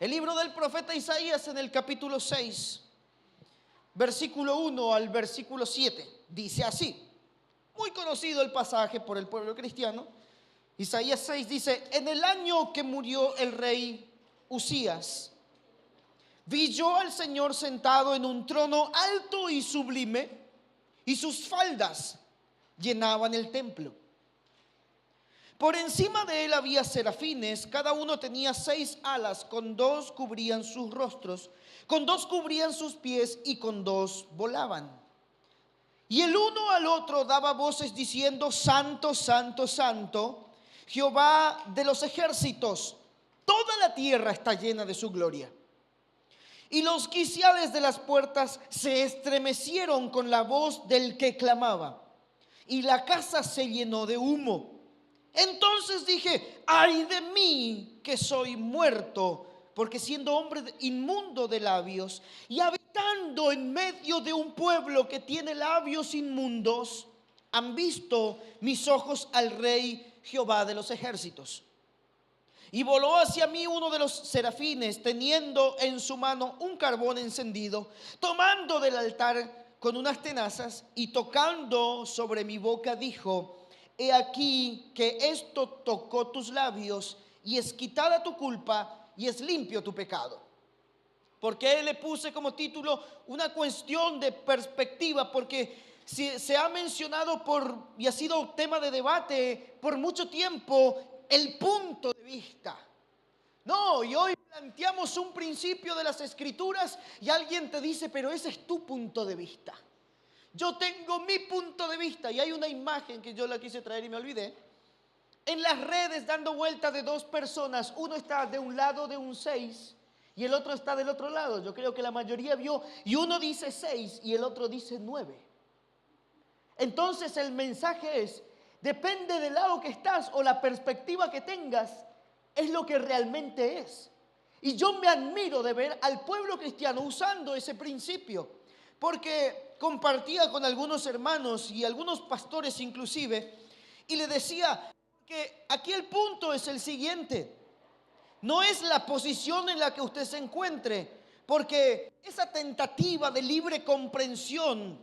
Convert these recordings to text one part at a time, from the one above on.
El libro del profeta Isaías en el capítulo 6, versículo 1 al versículo 7, dice así. Muy conocido el pasaje por el pueblo cristiano. Isaías 6 dice: en el año que murió el rey Usías, vi yo al Señor sentado en un trono alto y sublime, y sus faldas llenaban el templo. Por encima de él había serafines, cada uno tenía 6 alas, con 2 cubrían sus rostros, con 2 cubrían sus pies y con 2 volaban. Y el uno al otro daba voces diciendo: Santo, Santo, Santo, Jehová de los ejércitos, toda la tierra está llena de su gloria. Y los quiciales de las puertas se estremecieron con la voz del que clamaba, y la casa se llenó de humo. Entonces dije: ay de mí, que soy muerto, porque siendo hombre inmundo de labios y habitando en medio de un pueblo que tiene labios inmundos, han visto mis ojos al Rey Jehová de los ejércitos. Y voló hacia mí uno de los serafines, teniendo en su mano un carbón encendido, tomando del altar con unas tenazas y tocando sobre mi boca, dijo: he aquí que esto tocó tus labios, y es quitada tu culpa y es limpio tu pecado. ¿Por qué le puse como título una cuestión de perspectiva? Porque se ha mencionado y ha sido tema de debate por mucho tiempo el punto de vista. No, y hoy planteamos un principio de las Escrituras y alguien te dice: pero ese es tu punto de vista. Yo tengo mi punto de vista. Y hay una imagen que yo la quise traer y me olvidé. En las redes dando vuelta de 2 personas. Uno está de un lado de un 6 y el otro está del otro lado. Yo creo que la mayoría vio. Y uno dice 6 y el otro dice 9. Entonces el mensaje es: depende del lado que estás o la perspectiva que tengas, es lo que realmente es. Y yo me admiro de ver al pueblo cristiano usando ese principio, porque compartía con algunos hermanos y algunos pastores inclusive, y le decía que aquí el punto es el siguiente: no es la posición en la que usted se encuentre, porque esa tentativa de libre comprensión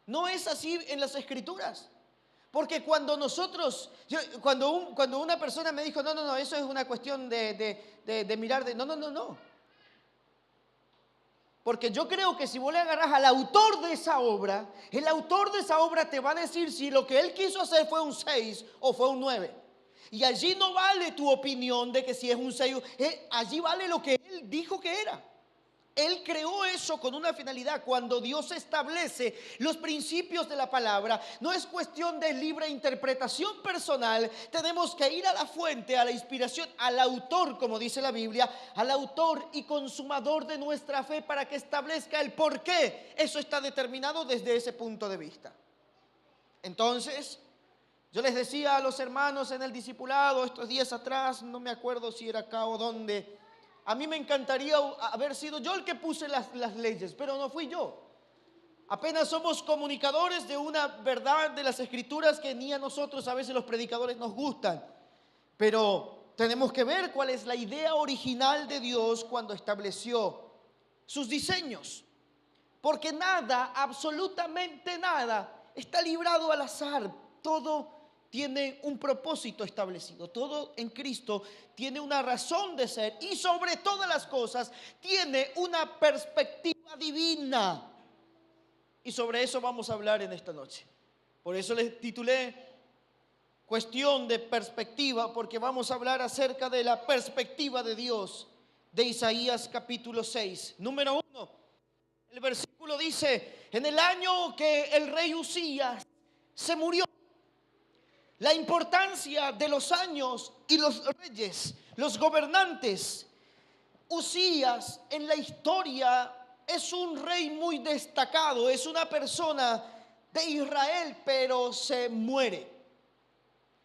no es así en las Escrituras. Porque cuando cuando una persona me dijo: no, eso es una cuestión de mirar, no. Porque yo creo que si vos le agarrás al autor de esa obra, el autor de esa obra te va a decir si lo que él quiso hacer fue un 6 o fue un 9. Y allí no vale tu opinión de que si es un 6, allí vale lo que él dijo que era. Él creó eso con una finalidad. Cuando Dios establece los principios de la palabra, no es cuestión de libre interpretación personal. Tenemos que ir a la fuente, a la inspiración, al autor, como dice la Biblia, al autor y consumador de nuestra fe, para que establezca el por qué. Eso está determinado desde ese punto de vista. Entonces, yo les decía a los hermanos en el discipulado estos días atrás, no me acuerdo si era acá o dónde, a mí me encantaría haber sido yo el que puse las leyes, pero no fui yo. Apenas somos comunicadores de una verdad de las Escrituras que ni a nosotros a veces los predicadores nos gustan. Pero tenemos que ver cuál es la idea original de Dios cuando estableció sus diseños. Porque nada, absolutamente nada, está librado al azar. Todo tiene un propósito establecido. Todo en Cristo tiene una razón de ser, y sobre todas las cosas tiene una perspectiva divina. Y sobre eso vamos a hablar en esta noche. Por eso les titulé cuestión de perspectiva, porque vamos a hablar acerca de la perspectiva de Dios de Isaías capítulo 6. Número 1, el versículo dice: en el año que el rey Usías se murió. La importancia de los años y los reyes, los gobernantes. Usías en la historia es un rey muy destacado, es una persona de Israel, pero se muere.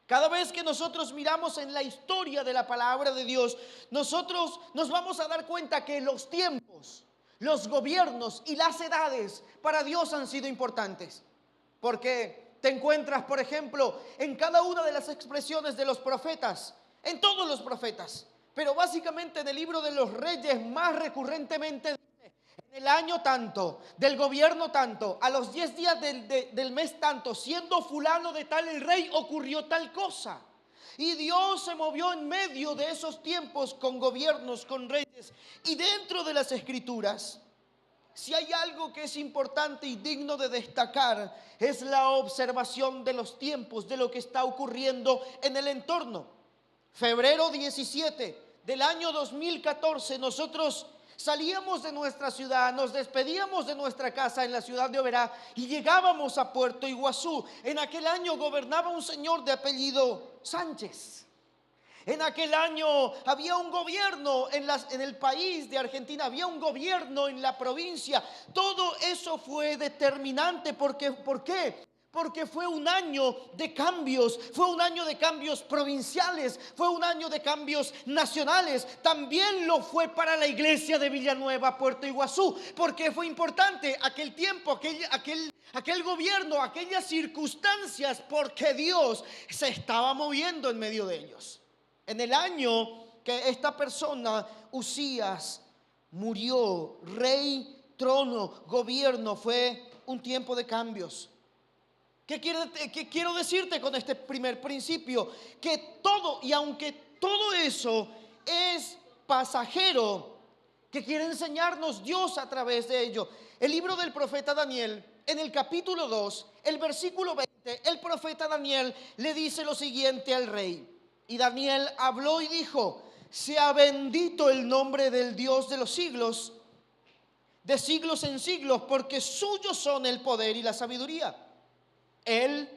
Cada vez que nosotros miramos en la historia de la palabra de Dios, nosotros nos vamos a dar cuenta que los tiempos, los gobiernos y las edades para Dios han sido importantes. Porque te encuentras, por ejemplo, en cada una de las expresiones de los profetas, en todos los profetas, pero básicamente en el libro de los Reyes más recurrentemente dice, en el año tanto, del gobierno tanto, a los 10 días del mes tanto, siendo fulano de tal el rey, ocurrió tal cosa. Y Dios se movió en medio de esos tiempos con gobiernos, con reyes. Y dentro de las Escrituras, si hay algo que es importante y digno de destacar, es la observación de los tiempos, de lo que está ocurriendo en el entorno. Febrero 17 del año 2014, nosotros salíamos de nuestra ciudad, nos despedíamos de nuestra casa en la ciudad de Oberá y llegábamos a Puerto Iguazú. En aquel año gobernaba un señor de apellido Sánchez. En aquel año había un gobierno en el país de Argentina, había un gobierno en la provincia. Todo eso fue determinante. ¿Por qué? Porque fue un año de cambios, fue un año de cambios provinciales, fue un año de cambios nacionales. También lo fue para la iglesia de Villanueva, Puerto Iguazú, porque fue importante aquel tiempo, aquel gobierno, aquellas circunstancias, porque Dios se estaba moviendo en medio de ellos. En el año que esta persona, Usías, murió, rey, trono, gobierno, fue un tiempo de cambios. ¿Qué quiero decirte con este primer principio? Que todo, y aunque todo eso es pasajero, que quiere enseñarnos Dios a través de ello. El libro del profeta Daniel, en el capítulo 2, el versículo 20, el profeta Daniel le dice lo siguiente al rey. Y Daniel habló y dijo: sea bendito el nombre del Dios de los siglos, de siglos en siglos, porque suyos son el poder y la sabiduría. Él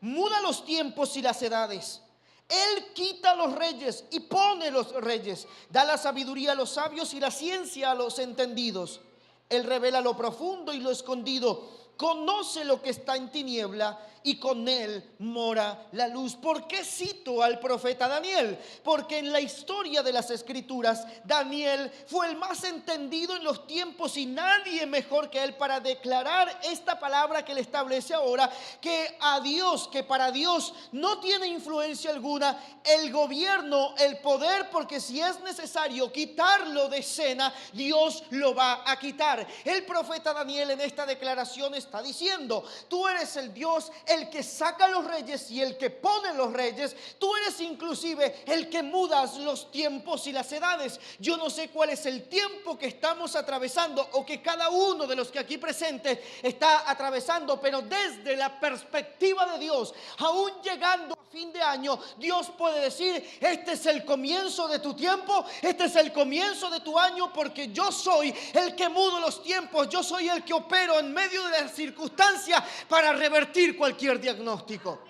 muda los tiempos y las edades. Él quita los reyes y pone los reyes. Da la sabiduría a los sabios y la ciencia a los entendidos. Él revela lo profundo y lo escondido. Conoce lo que está en tiniebla y con él mora la luz. ¿Por qué cito al profeta Daniel? Porque en la historia de las Escrituras, Daniel fue el más entendido en los tiempos y nadie mejor que él para declarar esta palabra que le establece ahora, que a Dios, que para Dios no tiene influencia alguna el gobierno, el poder, porque si es necesario quitarlo de escena, Dios lo va a quitar. El profeta Daniel en esta declaración está diciendo: tú eres el Dios, el que saca los reyes y el que pone los reyes. Tú eres inclusive el que mudas los tiempos y las edades. Yo no sé cuál es el tiempo que estamos atravesando o que cada uno de los que aquí presentes está atravesando, pero desde la perspectiva de Dios, aún llegando a fin de año, Dios puede decir: este es el comienzo de tu tiempo, este es el comienzo de tu año, porque yo soy el que mudo los tiempos, yo soy el que opero en medio de las circunstancias para revertir cualquier diagnóstico.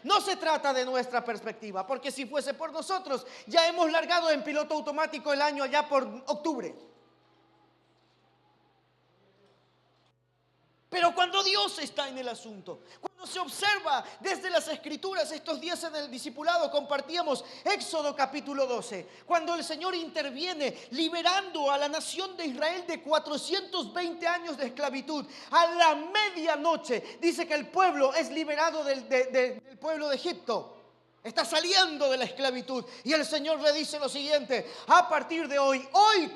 No se trata de nuestra perspectiva, porque si fuese por nosotros, ya hemos largado en piloto automático el año allá por octubre. Pero cuando Dios está en el asunto, cuando se observa desde las Escrituras, estos días en el discipulado compartíamos Éxodo capítulo 12, cuando el Señor interviene liberando a la nación de Israel de 420 años de esclavitud. A la medianoche dice que el pueblo es liberado del pueblo de Egipto. Está saliendo de la esclavitud y el Señor le dice lo siguiente: a partir de hoy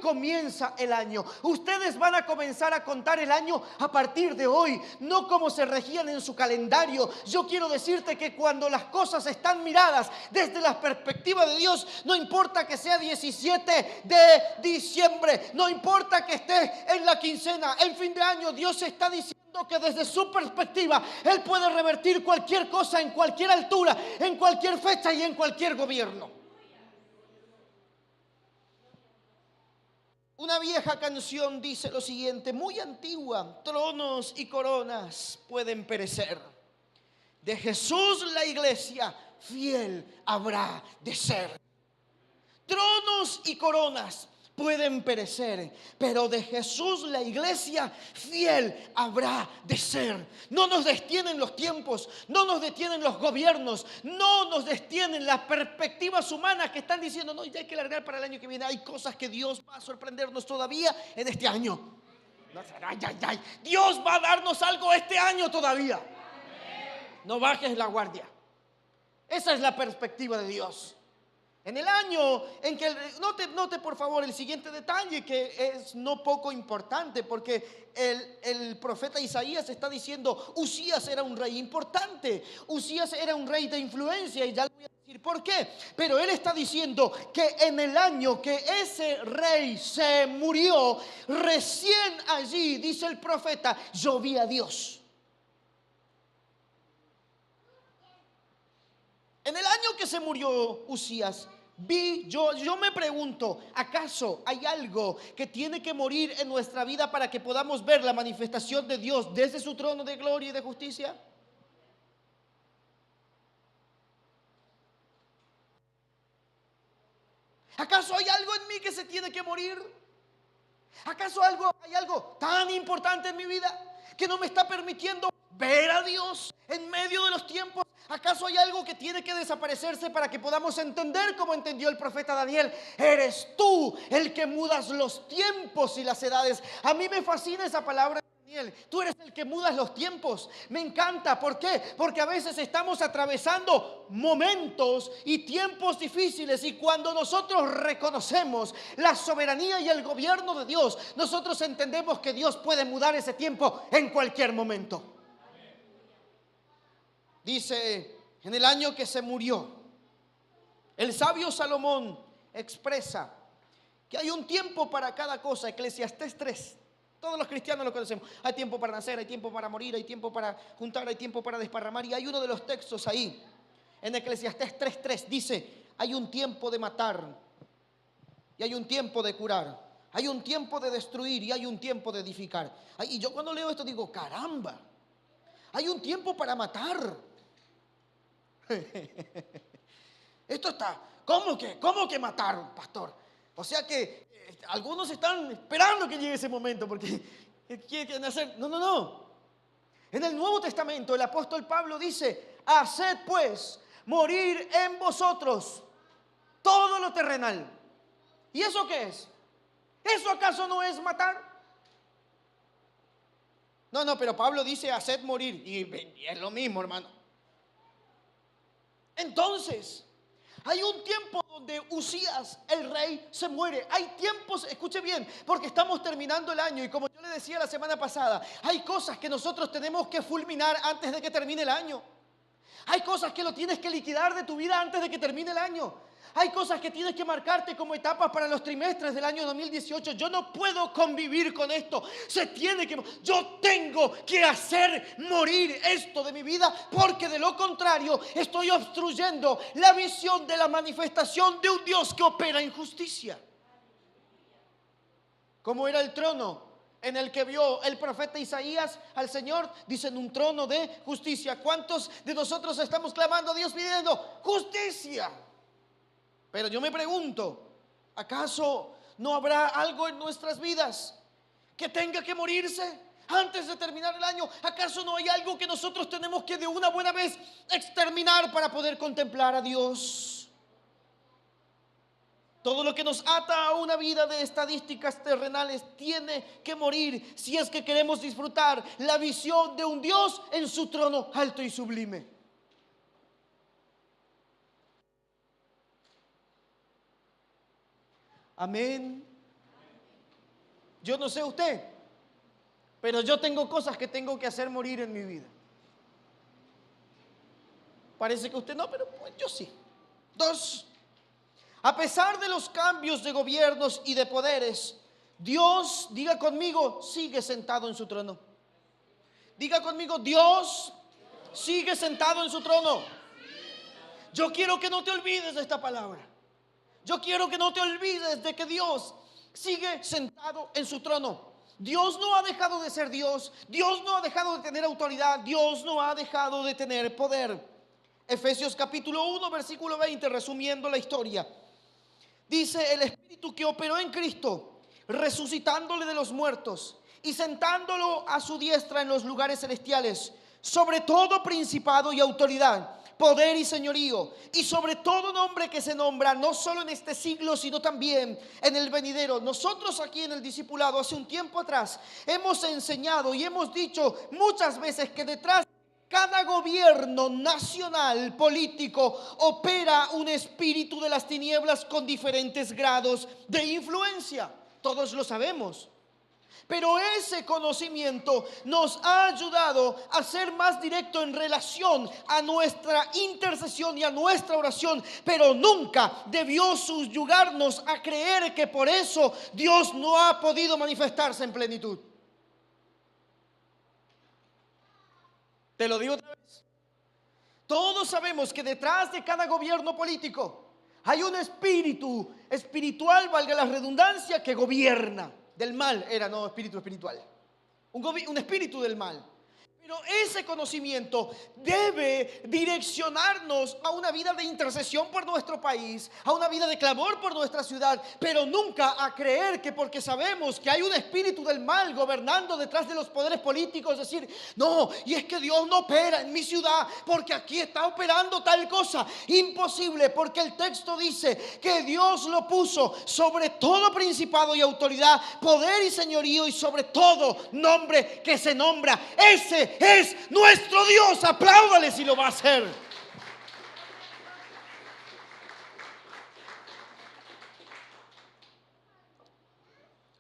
comienza el año. Ustedes van a comenzar a contar el año a partir de hoy, no como se regían en su calendario. Yo quiero decirte que cuando las cosas están miradas desde la perspectiva de Dios, no importa que sea 17 de diciembre, no importa que esté en la quincena, en fin de año, Dios está diciendo que desde su perspectiva Él puede revertir cualquier cosa en cualquier altura, en cualquier fecha y en cualquier gobierno. Una vieja canción dice lo siguiente, muy antigua: tronos y coronas pueden perecer, de Jesús la iglesia fiel habrá de ser. Tronos y coronas pueden perecer, pero de Jesús la iglesia fiel habrá de ser. No nos detienen los tiempos, no nos detienen los gobiernos, no nos detienen las perspectivas humanas que están diciendo: no, ya hay que largar para el año que viene. Hay cosas que Dios va a sorprendernos todavía en este año. Dios va a darnos algo este año todavía. No bajes la guardia. Esa es la perspectiva de Dios. En el año en que, note por favor el siguiente detalle que es no poco importante, porque el profeta Isaías está diciendo, Usías era un rey importante, Usías era un rey de influencia, y ya le voy a decir por qué. Pero él está diciendo que en el año que ese rey se murió, recién allí, dice el profeta, yo vi a Dios. En el año que se murió Usías, yo me pregunto, ¿acaso hay algo que tiene que morir en nuestra vida para que podamos ver la manifestación de Dios desde su trono de gloria y de justicia? ¿Acaso hay algo en mí que se tiene que morir? ¿Acaso hay algo tan importante en mi vida que no me está permitiendo ver a Dios en medio de los tiempos? ¿Acaso hay algo que tiene que desaparecerse para que podamos entender como entendió el profeta Daniel? Eres tú el que mudas los tiempos y las edades. A mí me fascina esa palabra. Tú eres el que mudas los tiempos. Me encanta. ¿Por qué? Porque a veces estamos atravesando momentos y tiempos difíciles, y cuando nosotros reconocemos la soberanía y el gobierno de Dios, nosotros entendemos que Dios puede mudar ese tiempo en cualquier momento. Dice, en el año que se murió, el sabio Salomón expresa que hay un tiempo para cada cosa. Eclesiastés 3. Todos los cristianos lo conocemos. Hay tiempo para nacer, hay tiempo para morir, hay tiempo para juntar, hay tiempo para desparramar. Y hay uno de los textos ahí, en Eclesiastés 3:3, dice, hay un tiempo de matar y hay un tiempo de curar. Hay un tiempo de destruir y hay un tiempo de edificar. Y yo cuando leo esto digo, caramba, hay un tiempo para matar. Esto está, ¿cómo que matar, pastor? O sea que algunos están esperando que llegue ese momento porque quieren hacer. No. En el Nuevo Testamento el apóstol Pablo dice, haced pues morir en vosotros todo lo terrenal. ¿Y eso qué es? ¿Eso acaso no es matar? No, pero Pablo dice haced morir, y es lo mismo, hermano. Entonces, hay un tiempo donde Usías, el rey, se muere. Hay tiempos, escuche bien, porque estamos terminando el año, y como yo le decía la semana pasada, hay cosas que nosotros tenemos que fulminar antes de que termine el año. Hay cosas que lo tienes que liquidar de tu vida antes de que termine el año. Hay cosas que tienes que marcarte como etapas para los trimestres del año 2018. Yo no puedo convivir con esto. Yo tengo que hacer morir esto de mi vida, porque de lo contrario estoy obstruyendo la visión de la manifestación de un Dios que opera en justicia. ¿Cómo era el trono en el que vio el profeta Isaías al Señor? Dicen, un trono de justicia. ¿Cuántos de nosotros estamos clamando a Dios pidiendo justicia? Pero yo me pregunto, ¿acaso no habrá algo en nuestras vidas que tenga que morirse antes de terminar el año? ¿Acaso no hay algo que nosotros tenemos que de una buena vez exterminar para poder contemplar a Dios? Todo lo que nos ata a una vida de estadísticas terrenales tiene que morir si es que queremos disfrutar la visión de un Dios en su trono alto y sublime. Amén. Yo no sé usted, pero yo tengo cosas que tengo que hacer morir en mi vida. Parece que usted no, pero pues yo sí. 2. A pesar de los cambios de gobiernos y de poderes, Dios, diga conmigo, sigue sentado en su trono. Diga conmigo, Dios sigue sentado en su trono. Yo quiero que no te olvides de esta palabra. Yo quiero que no te olvides de que Dios sigue sentado en su trono. Dios no ha dejado de ser Dios. Dios no ha dejado de tener autoridad. Dios no ha dejado de tener poder. Efesios capítulo 1, versículo 20, resumiendo la historia. Dice, el Espíritu que operó en Cristo, resucitándole de los muertos y sentándolo a su diestra en los lugares celestiales, sobre todo principado y autoridad, poder y señorío, y sobre todo nombre que se nombra, no solo en este siglo, sino también en el venidero. Nosotros aquí en el discipulado, hace un tiempo atrás, hemos enseñado y hemos dicho muchas veces que detrás de cada gobierno nacional político opera un espíritu de las tinieblas con diferentes grados de influencia. Todos lo sabemos. Pero ese conocimiento nos ha ayudado a ser más directo en relación a nuestra intercesión y a nuestra oración, pero nunca debió subyugarnos a creer que por eso Dios no ha podido manifestarse en plenitud. Te lo digo otra vez. Todos sabemos que detrás de cada gobierno político hay un espíritu espiritual, valga la redundancia, que gobierna. Del mal era, no espíritu espiritual. Un espíritu del mal. Pero ese conocimiento debe direccionarnos a una vida de intercesión por nuestro país, a una vida de clamor por nuestra ciudad, pero nunca a creer que porque sabemos que hay un espíritu del mal gobernando detrás de los poderes políticos, decir, no, y es que Dios no opera en mi ciudad porque aquí está operando tal cosa. Imposible, porque el texto dice que Dios lo puso sobre todo principado y autoridad, poder y señorío y sobre todo nombre que se nombra. Ese es nuestro Dios. Apláudale si lo va a hacer.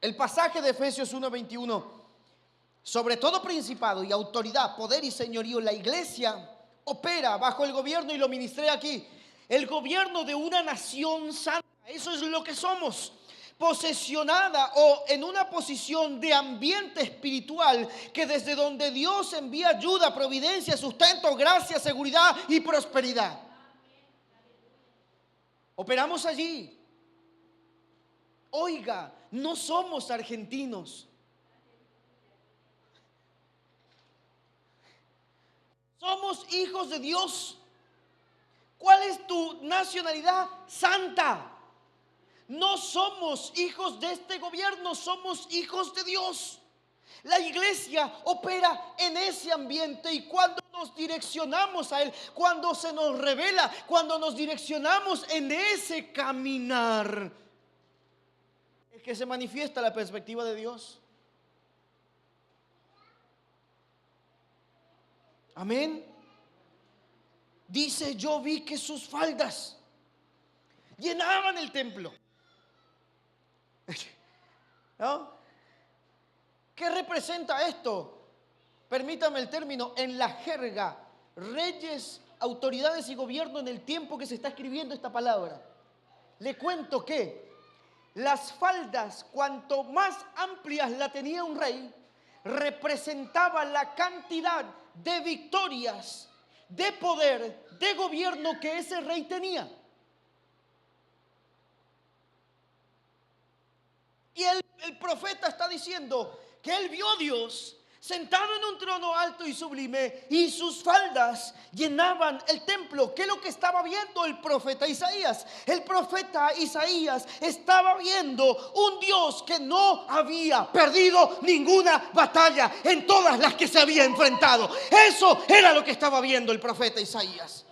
El pasaje de Efesios 1:21, sobre todo principado y autoridad, poder y señorío, la iglesia opera bajo el gobierno, y lo ministré aquí, el gobierno de una nación santa. Eso es lo que somos. Posesionada o en una posición de ambiente espiritual que desde donde Dios envía ayuda, providencia, sustento, gracia, seguridad y prosperidad. Operamos allí. Oiga, no somos argentinos. Somos hijos de Dios. ¿Cuál es tu nacionalidad? Santa. No somos hijos de este gobierno, somos hijos de Dios. La iglesia opera en ese ambiente, y cuando nos direccionamos a Él, cuando se nos revela, cuando nos direccionamos en ese caminar, es que se manifiesta la perspectiva de Dios. Amén. Dice, yo vi que sus faldas llenaban el templo. ¿No? ¿Qué representa esto? Permítame el término, en la jerga, reyes, autoridades y gobierno en el tiempo que se está escribiendo esta palabra. Le cuento que las faldas, cuanto más amplias la tenía un rey, representaba la cantidad de victorias, de poder, de gobierno que ese rey tenía. Y el profeta está diciendo que él vio a Dios sentado en un trono alto y sublime, y sus faldas llenaban el templo. ¿Qué es lo que estaba viendo el profeta Isaías? El profeta Isaías estaba viendo un Dios que no había perdido ninguna batalla en todas las que se había enfrentado. Eso era lo que estaba viendo el profeta Isaías.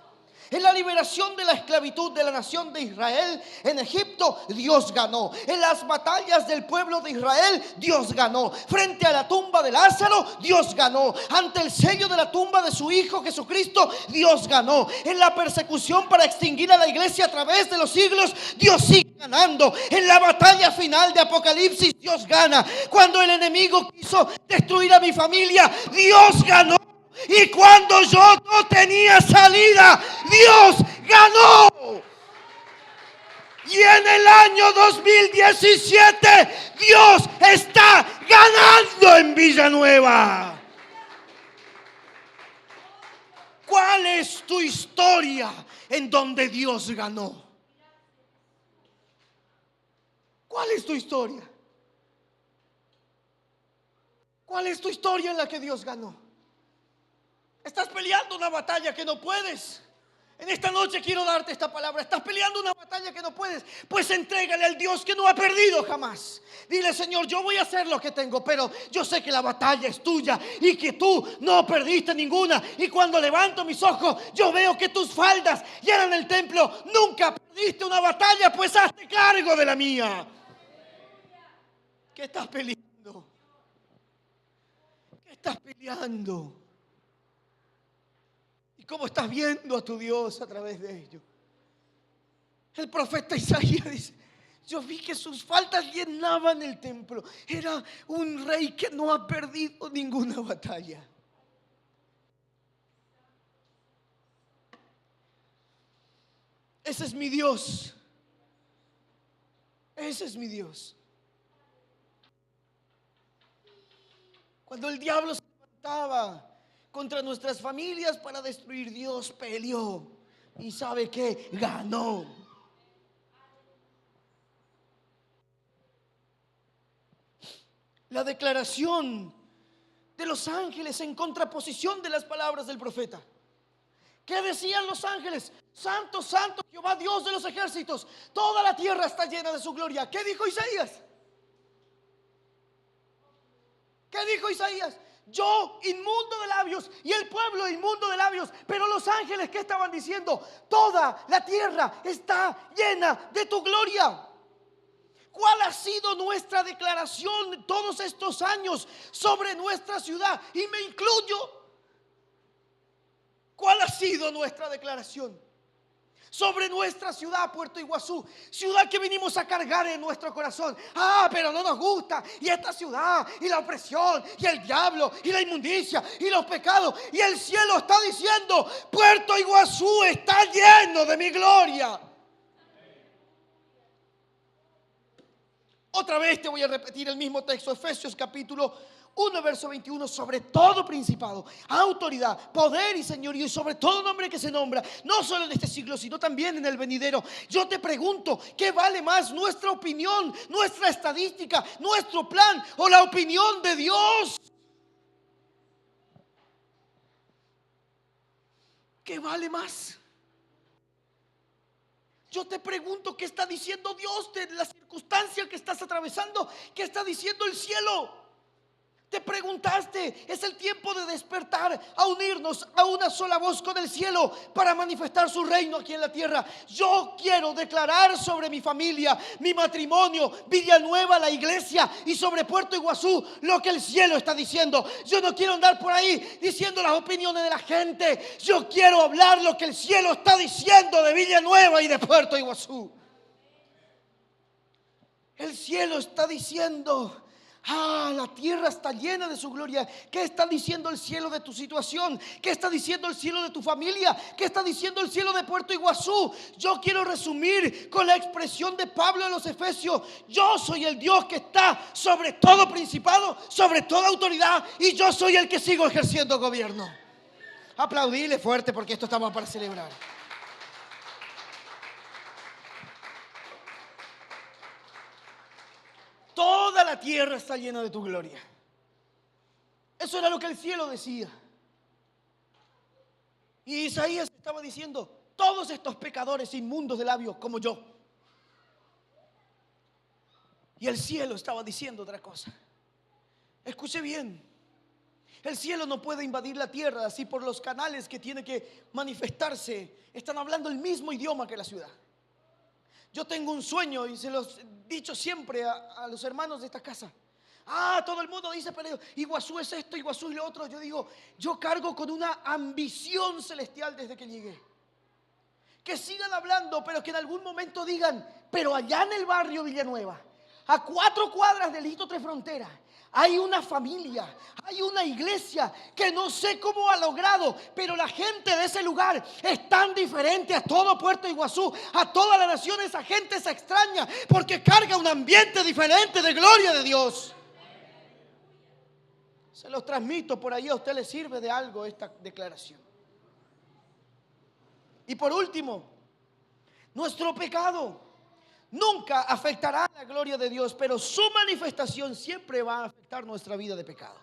En la liberación de la esclavitud de la nación de Israel en Egipto, Dios ganó. En las batallas del pueblo de Israel, Dios ganó. Frente a la tumba de Lázaro, Dios ganó. Ante el sello de la tumba de su Hijo Jesucristo, Dios ganó. En la persecución para extinguir a la iglesia a través de los siglos, Dios sigue ganando. En la batalla final de Apocalipsis, Dios gana. Cuando el enemigo quiso destruir a mi familia, Dios ganó. Y cuando yo no tenía salida, Dios ganó. Y en el año 2017, Dios está ganando en Villanueva. ¿Cuál es tu historia en donde Dios ganó? ¿Cuál es tu historia? ¿Cuál es tu historia en la que Dios ganó? Estás peleando una batalla que no puedes. En esta noche quiero darte esta palabra. Estás peleando una batalla que no puedes. Pues entrégale al Dios que no ha perdido jamás. Dile, Señor, yo voy a hacer lo que tengo, pero yo sé que la batalla es tuya y que tú no perdiste ninguna. Y cuando levanto mis ojos, yo veo que tus faldas llenan el templo. Nunca perdiste una batalla, pues hazte cargo de la mía. ¿Qué estás peleando? ¿Qué estás peleando? cómo estás viendo a tu Dios a través de ello. El profeta Isaías dice: yo vi que sus faltas llenaban el templo. Era un rey que no ha perdido ninguna batalla. Ese es mi Dios. Ese es mi Dios. Cuando el diablo se levantaba contra nuestras familias para destruir, Dios peleó. ¿Y sabe qué? Ganó. La declaración de los ángeles en contraposición de las palabras del profeta. ¿Qué decían los ángeles? Santo, santo, Jehová Dios de los ejércitos, toda la tierra está llena de su gloria. ¿Qué dijo Isaías? ¿Qué dijo Isaías? Yo inmundo de labios y el pueblo inmundo de labios. Pero los ángeles, ¿qué estaban diciendo? Toda la tierra está llena de tu gloria. ¿Cuál ha sido nuestra declaración todos estos años sobre nuestra ciudad? Y me incluyo. ¿Cuál ha sido nuestra declaración sobre nuestra ciudad, Puerto Iguazú? Ciudad que vinimos a cargar en nuestro corazón. Pero no nos gusta. Y esta ciudad, y la opresión, y el diablo, y la inmundicia, y los pecados. Y el cielo está diciendo: Puerto Iguazú está lleno de mi gloria. Otra vez te voy a repetir el mismo texto, Efesios capítulo 1, verso 21. Sobre todo principado, autoridad, poder y señorío, y sobre todo nombre que se nombra, no solo en este siglo, sino también en el venidero. Yo te pregunto, ¿qué vale más, nuestra opinión, nuestra estadística, nuestro plan o la opinión de Dios? ¿Qué vale más? Yo te pregunto, ¿qué está diciendo Dios de la circunstancia que estás atravesando? ¿Qué está diciendo el cielo? Te preguntaste, es el tiempo de despertar, a unirnos a una sola voz con el cielo para manifestar su reino aquí en la tierra. Yo quiero declarar sobre mi familia, mi matrimonio, Villanueva, la iglesia y sobre Puerto Iguazú lo que el cielo está diciendo. Yo no quiero andar por ahí diciendo las opiniones de la gente. Yo quiero hablar lo que el cielo está diciendo de Villanueva y de Puerto Iguazú. El cielo está diciendo: la tierra está llena de su gloria. ¿Qué está diciendo el cielo de tu situación? ¿Qué está diciendo el cielo de tu familia? ¿Qué está diciendo el cielo de Puerto Iguazú? Yo quiero resumir con la expresión de Pablo en los Efesios: yo soy el Dios que está sobre todo principado, sobre toda autoridad, y yo soy el que sigo ejerciendo gobierno. Aplaudile fuerte porque esto estamos para celebrar. Toda la tierra está llena de tu gloria. Eso era lo que el cielo decía. Y Isaías estaba diciendo: todos estos pecadores inmundos de labios como yo. Y el cielo estaba diciendo otra cosa. Escuche bien. El cielo no puede invadir la tierra así por los canales que tiene que manifestarse. Están hablando el mismo idioma que la ciudad. Yo tengo un sueño y se los he dicho siempre a los hermanos de esta casa. Todo el mundo dice, pero Iguazú es esto, Iguazú es lo otro. Yo digo, yo cargo con una ambición celestial desde que llegué. Que sigan hablando, pero que en algún momento digan: pero allá en el barrio Villanueva, a 4 cuadras del Hito Tres Fronteras, hay una familia, hay una iglesia que no sé cómo ha logrado, pero la gente de ese lugar es tan diferente a todo Puerto Iguazú, a toda la nación. Esa gente se extraña porque carga un ambiente diferente de gloria de Dios. Se los transmito por ahí, a usted le sirve de algo esta declaración. Y por último, nuestro pecado nunca afectará la gloria de Dios, pero su manifestación siempre va a afectar nuestra vida de pecado.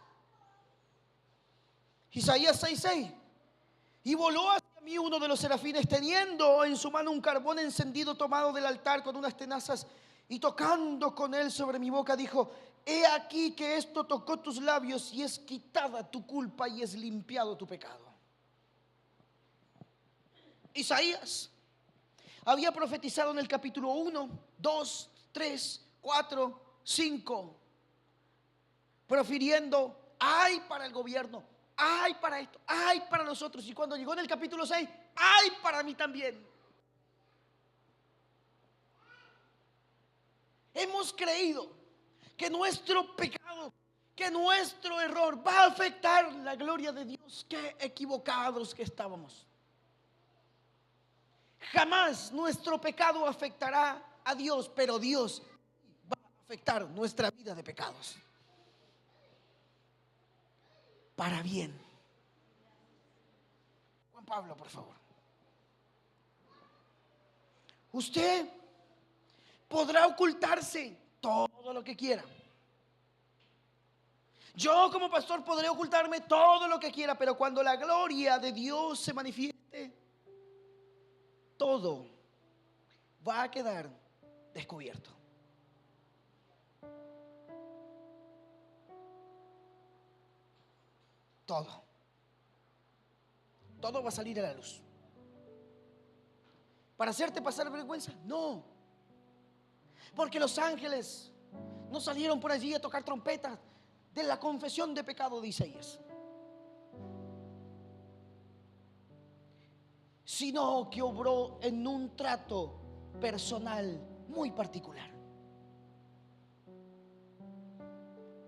Isaías 6:6. Y voló hacia mí uno de los serafines, teniendo en su mano un carbón encendido tomado del altar con unas tenazas, y tocando con él sobre mi boca dijo: he aquí que esto tocó tus labios, y es quitada tu culpa y es limpiado tu pecado. Isaías había profetizado en el capítulo 1, 2, 3, 4, 5, profiriendo: ay para el gobierno, ay para esto, ay para nosotros. Y cuando llegó en el capítulo 6, ay para mí también. Hemos creído que nuestro pecado, que nuestro error va a afectar la gloria de Dios. Qué equivocados que estábamos. Jamás nuestro pecado afectará a Dios, pero Dios va a afectar nuestra vida de pecados. Para bien. Juan Pablo, por favor. Usted podrá ocultarse todo lo que quiera. Yo como pastor podré ocultarme todo lo que quiera, pero cuando la gloria de Dios se manifieste, todo va a quedar descubierto. Todo. Todo va a salir a la luz. ¿Para hacerte pasar vergüenza? No. Porque los ángeles no salieron por allí a tocar trompetas de la confesión de pecado de Isaías, sino que obró en un trato personal muy particular.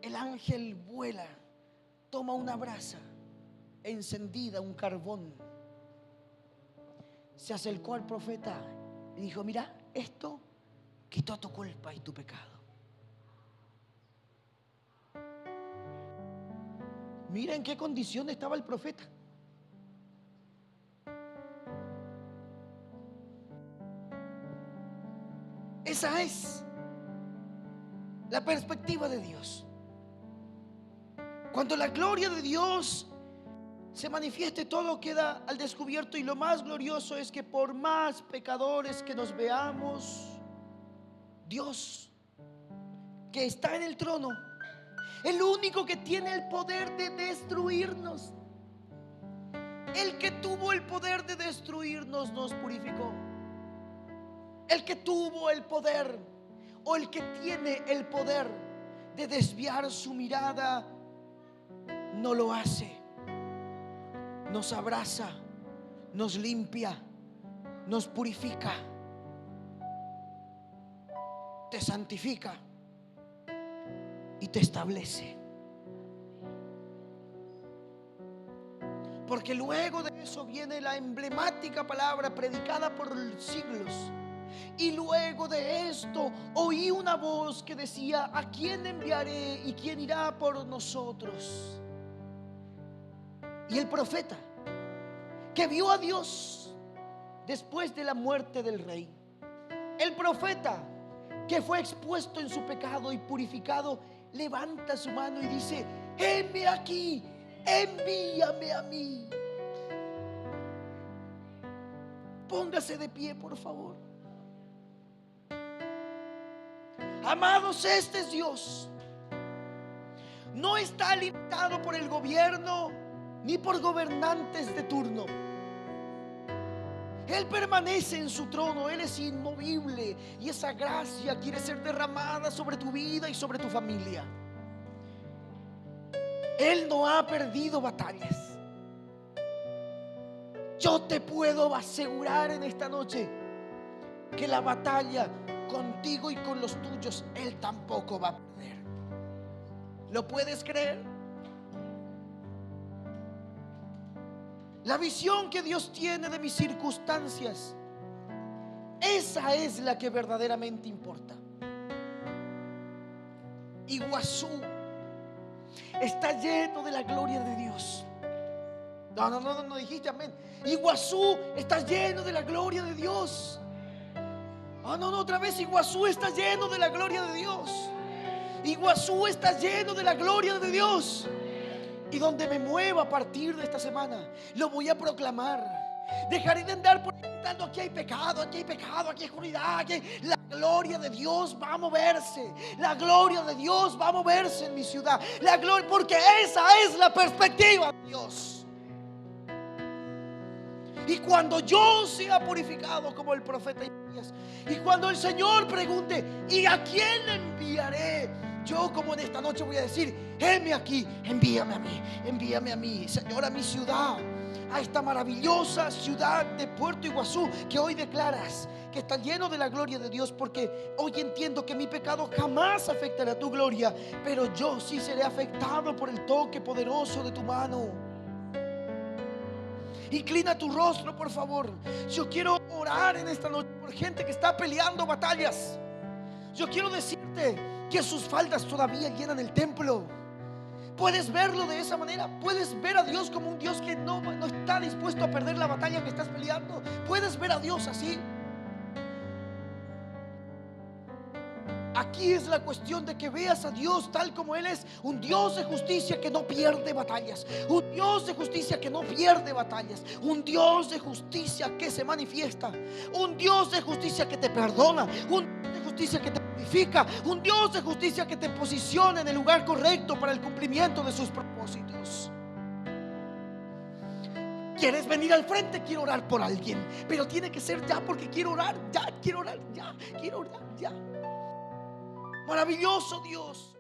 El ángel vuela, toma una brasa encendida, un carbón, se acercó al profeta y dijo: mira, esto quitó tu culpa y tu pecado. Mira en qué condición estaba el profeta. Esa es la perspectiva de Dios. Cuando la gloria de Dios se manifieste, todo queda al descubierto. Y lo más glorioso es que por más pecadores que nos veamos, Dios, que está en el trono, el único que tiene el poder de destruirnos, el que tuvo el poder de destruirnos, nos purificó. El que tuvo el poder, o el que tiene el poder de desviar su mirada, no lo hace. Nos abraza, nos limpia, nos purifica, te santifica y te establece. Porque luego de eso viene la emblemática palabra predicada por siglos. Y luego de esto oí una voz que decía: ¿a quién enviaré y quién irá por nosotros? Y el profeta que vio a Dios después de la muerte del rey, el profeta que fue expuesto en su pecado y purificado, levanta su mano y dice: heme aquí, envíame a mí. Póngase de pie, por favor. Amados, este es Dios. No está limitado por el gobierno ni por gobernantes de turno. Él permanece en su trono, Él es inmovible, y esa gracia quiere ser derramada sobre tu vida y sobre tu familia. Él no ha perdido batallas. Yo te puedo asegurar en esta noche que la batalla contigo y con los tuyos Él tampoco va a perder. ¿Lo puedes creer? La visión que Dios tiene de mis circunstancias, esa es la que verdaderamente importa. Iguazú está lleno de la gloria de Dios. No dijiste amén. Iguazú está lleno de la gloria de Dios. Otra vez. Iguazú está lleno de la gloria de Dios. Iguazú está lleno de la gloria de Dios. Y donde me mueva a partir de esta semana, lo voy a proclamar. Dejaré de andar por ahí gritando: aquí hay pecado, aquí hay pecado, aquí hay oscuridad, aquí. La gloria de Dios va a moverse. La gloria de Dios va a moverse en mi ciudad. La gloria, porque esa es la perspectiva de Dios. Y cuando yo sea purificado como el profeta Isaías, y cuando el Señor pregunte: ¿y a quién enviaré? yo como en esta noche voy a decir: heme aquí, envíame a mí, Señor, a mi ciudad, a esta maravillosa ciudad de Puerto Iguazú, que hoy declaras que está lleno de la gloria de Dios, porque hoy entiendo que mi pecado jamás afectará tu gloria, pero yo sí seré afectado por el toque poderoso de tu mano. Inclina tu rostro, por favor. Yo quiero orar en esta noche por gente que está peleando batallas. Yo quiero decirte que sus faldas todavía llenan el templo. Puedes verlo de esa manera. Puedes ver a Dios como un Dios que no está dispuesto a perder la batalla que estás peleando. Puedes ver a Dios así. Aquí es la cuestión de que veas a Dios tal como Él es: un Dios de justicia que no pierde batallas, un Dios de justicia que no pierde batallas, un Dios de justicia que se manifiesta, un Dios de justicia que te perdona, un Dios de justicia que te purifica, un Dios de justicia que te posiciona en el lugar correcto para el cumplimiento de sus propósitos. ¿Quieres venir al frente? Quiero orar por alguien, pero tiene que ser ya, porque quiero orar ya, quiero orar ya, quiero orar ya. Maravilloso Dios.